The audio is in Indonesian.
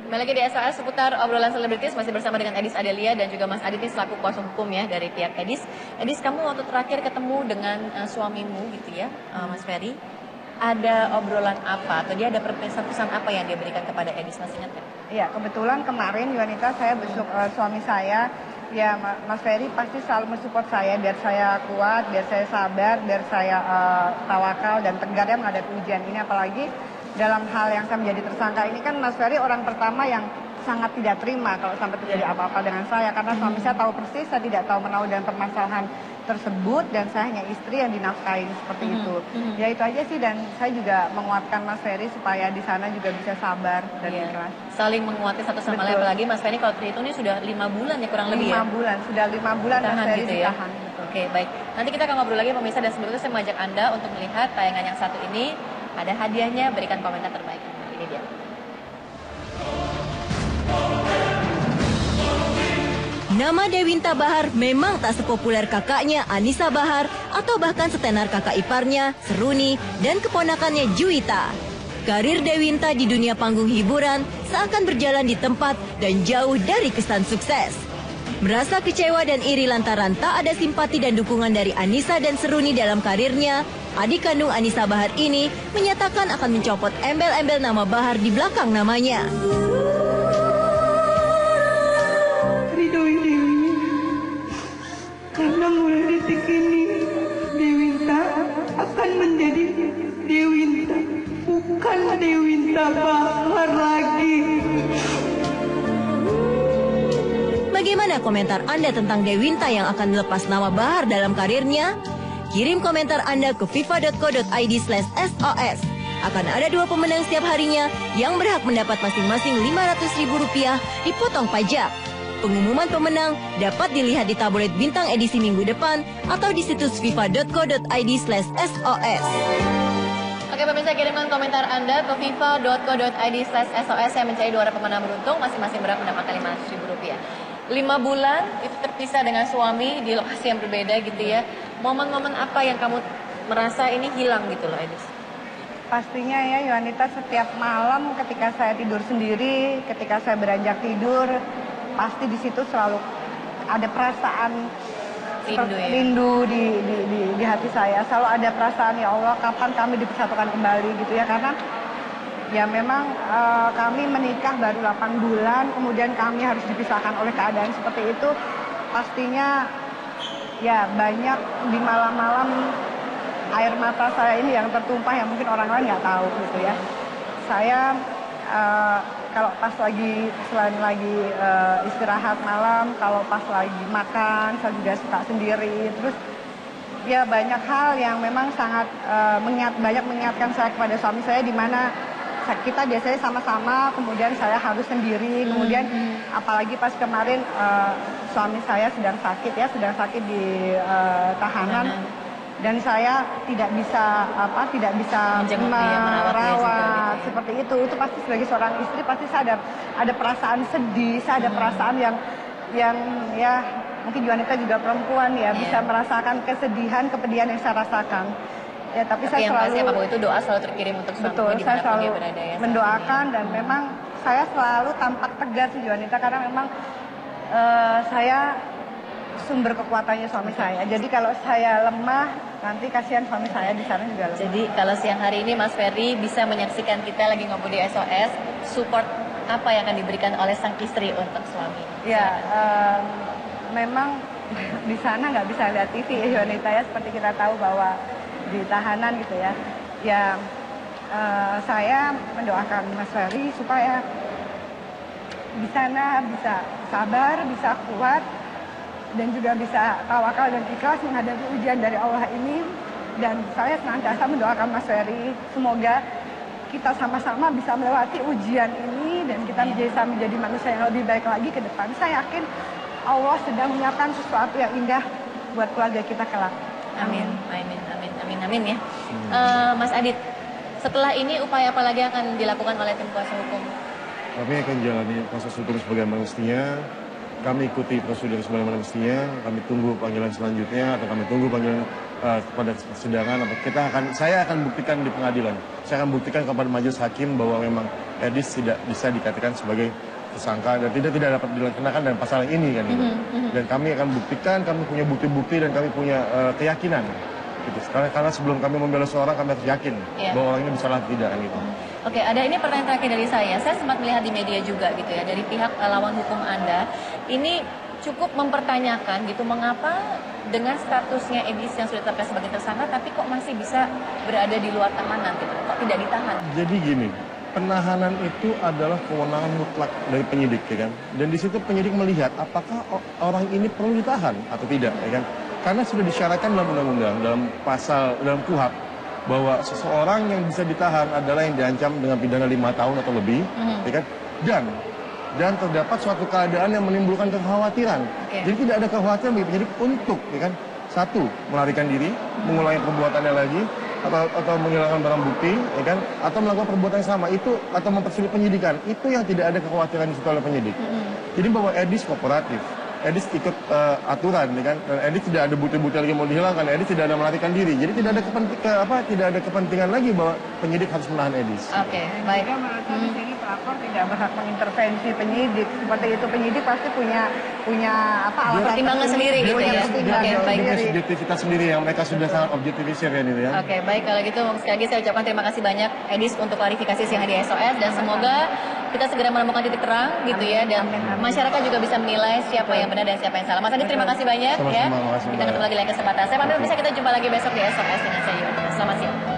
Kembali lagi di SOS seputar obrolan selebritis, masih bersama dengan Edis Adelia dan juga Mas Adit ini selaku kuasa hukum ya dari pihak Edis. Edis, kamu waktu terakhir ketemu dengan suamimu gitu ya, Mas Ferry, ada obrolan apa atau dia ada pesan-pesan apa yang dia berikan kepada Edis, masih ingat kan? Iya, kebetulan kemarin Yuanita saya besok suami saya, ya Mas Ferry pasti selalu mensupport saya biar saya kuat, biar saya sabar, biar saya tawakal dan tegar ya menghadapi ujian ini. Apalagi dalam hal yang saya menjadi tersangka ini kan Mas Ferry orang pertama yang sangat tidak terima kalau sampai terjadi apa-apa dengan saya. Karena suami saya tahu persis saya tidak tahu menahu dengan permasalahan tersebut dan saya hanya istri yang dinafkahi seperti itu. Ya itu aja sih, dan saya juga menguatkan Mas Ferry supaya di sana juga bisa sabar dan ikhlas. Saling menguatkan satu sama lain, apalagi Mas Ferry kalau itu ini sudah 5 bulan ya kurang lebih ya? 5 bulan, sudah 5 bulan Mas Ferry gitu ditahan. Ya? Oke, baik. Nanti kita akan ngobrol lagi pemirsa, dan sebelum itu saya mengajak Anda untuk melihat tayangan yang satu ini. Ada hadiahnya, berikan komentar terbaik. Ini dia. Nama Dewinta Bahar memang tak sepopuler kakaknya Anissa Bahar atau bahkan setenar kakak iparnya, Seruni, dan keponakannya Juwita. Karir Dewinta di dunia panggung hiburan seakan berjalan di tempat dan jauh dari kesan sukses. Merasa kecewa dan iri lantaran tak ada simpati dan dukungan dari Anissa dan Seruni dalam karirnya, adik kandung Anissa Bahar ini menyatakan akan mencopot embel-embel nama Bahar di belakang namanya. Ridhoi Dewi, karena mulai detik ini Dewinta akan menjadi Dewinta, bukan Dewinta Bahar lagi. Bagaimana komentar Anda tentang Dewinta yang akan melepas nama Bahar dalam karirnya? Kirim komentar Anda ke fifa.co.id/SOS. Akan ada 2 pemenang setiap harinya yang berhak mendapat masing-masing Rp500.000 dipotong pajak. Pengumuman pemenang dapat dilihat di tabloid Bintang edisi minggu depan atau di situs fifa.co.id/SOS. Oke pemirsa, kirimkan komentar Anda ke fifa.co.id/SOS yang mencari 2 orang pemenang beruntung, masing-masing berhak mendapatkan Rp500.000. 5 bulan itu terpisah dengan suami di lokasi yang berbeda gitu ya. Momen-momen apa yang kamu merasa ini hilang gitu loh, Edis? Pastinya ya Yuanita, setiap malam ketika saya tidur sendiri, ketika saya beranjak tidur, pasti di situ selalu ada perasaan rindu di hati saya. Selalu ada perasaan, ya Allah kapan kami dipersatukan kembali gitu ya. Karena ya memang kami menikah baru 8 bulan, kemudian kami harus dipisahkan oleh keadaan seperti itu. Pastinya ya banyak di malam-malam air mata saya ini yang tertumpah yang mungkin orang lain nggak tahu gitu ya. Saya kalau pas selain lagi istirahat malam, kalau pas lagi makan, saya juga suka sendiri. Terus ya banyak hal yang memang sangat banyak mengingatkan saya kepada suami saya, di mana kita biasanya sama-sama, kemudian saya harus sendiri, kemudian apalagi pas kemarin suami saya sedang sakit di tahanan, dan saya tidak bisa merawat seperti itu pasti sebagai seorang istri pasti saya ada perasaan sedih, saya ada perasaan yang ya mungkin Yuanita juga perempuan ya, bisa merasakan kesedihan, kepedihan yang saya rasakan. Ya, tapi saya selalu itu doa selalu terkirim untuk suami. Betul, saya selalu berada, ya, mendoakan dan memang saya selalu tampak tegas sih Yuanita, karena memang saya sumber kekuatannya suami saya. Jadi kalau saya lemah, nanti kasihan suami saya di sana juga lemah. Jadi kalau siang hari ini Mas Ferry bisa menyaksikan kita lagi ngobrol di SOS, support apa yang akan diberikan oleh sang istri untuk suami? Ya, memang di sana nggak bisa lihat TV ya Yuanita ya, seperti kita tahu bahwa di tahanan gitu ya. Ya saya mendoakan Mas Ferry supaya di sana bisa sabar, bisa kuat, dan juga bisa tawakal dan ikhlas menghadapi ujian dari Allah ini. Dan saya senantiasa mendoakan Mas Ferry, semoga kita sama-sama bisa melewati ujian ini dan kita bisa menjadi manusia yang lebih baik lagi ke depan. Saya yakin Allah sedang menyiapkan sesuatu yang indah buat keluarga kita kelak. Amin, amin, amin, amin, amin ya. Mas Adit, setelah ini upaya apa lagi akan dilakukan oleh tim kuasa hukum? Kami akan jalani proses hukum sebagaimana mestinya. Kami ikuti prosedur sebagaimana mestinya. Kami tunggu panggilan selanjutnya atau kami tunggu panggilan pada persidangan, saya akan buktikan di pengadilan. Saya akan buktikan kepada majelis hakim bahwa memang Edis tidak bisa dikatakan sebagai tersangka dan tidak dapat dikenakan dalam pasal ini kan gitu. Dan kami akan buktikan, kami punya bukti-bukti dan kami punya keyakinan. Gitu. Karena sebelum kami membela seorang, kami harus yakin bahwa orang ini bersalah atau tidak gitu. Oke, ada ini pertanyaan terakhir dari saya. Saya sempat melihat di media juga gitu ya, dari pihak lawan hukum Anda. Ini cukup mempertanyakan gitu, mengapa dengan statusnya Edis yang sudah ditetapkan sebagai tersangka, tapi kok masih bisa berada di luar tahanan gitu, kok tidak ditahan? Jadi gini, penahanan itu adalah kewenangan mutlak dari penyidik, ya kan? Dan di situ penyidik melihat apakah orang ini perlu ditahan atau tidak, ya kan? Karena sudah disyaratkan dalam undang-undang, dalam KUHP, bahwa seseorang yang bisa ditahan adalah yang diancam dengan pidana 5 tahun atau lebih, ya kan? Dan terdapat suatu keadaan yang menimbulkan kekhawatiran. Jadi tidak ada kekhawatiran bagi penyidik untuk, ya kan? Satu, melarikan diri, mengulangi perbuatannya lagi, atau menghilangkan barang bukti, ya kan? Atau melakukan perbuatan yang sama itu, atau mempersulit penyidikan. Itu yang tidak ada kekhawatiran di situ oleh penyidik. Jadi bahwa Edis kooperatif, Edis ikut aturan, ya kan? Dan Edis tidak ada bukti-bukti lagi mau dihilangkan, Edis tidak ada melarikan diri. Jadi tidak ada kepentingan lagi bahwa penyidik harus menahan Edis. Oke, baik. Saya merasa di sini pelapor tidak berhak mengintervensi penyidik. Seperti itu penyidik pasti punya alasan pertimbangan sendiri gitu ya. Oke, baik. Dia subjektivitas sendiri yang mereka sudah sangat objektifisir ya gitu ya. Oke, baik, kalau gitu sekali lagi saya ucapkan terima kasih banyak Edis untuk klarifikasi siang di SOS, dan semoga kita segera menemukan titik terang gitu ya, dan masyarakat juga bisa menilai siapa yang benar dan siapa yang salah. Mas Adi, terima kasih banyak ya. Sama-sama, makasih Kita ketemu lagi lain kesempatan. Saya pamit, bisa kita jumpa lagi besok di SOS dengan saya. Selamat siang.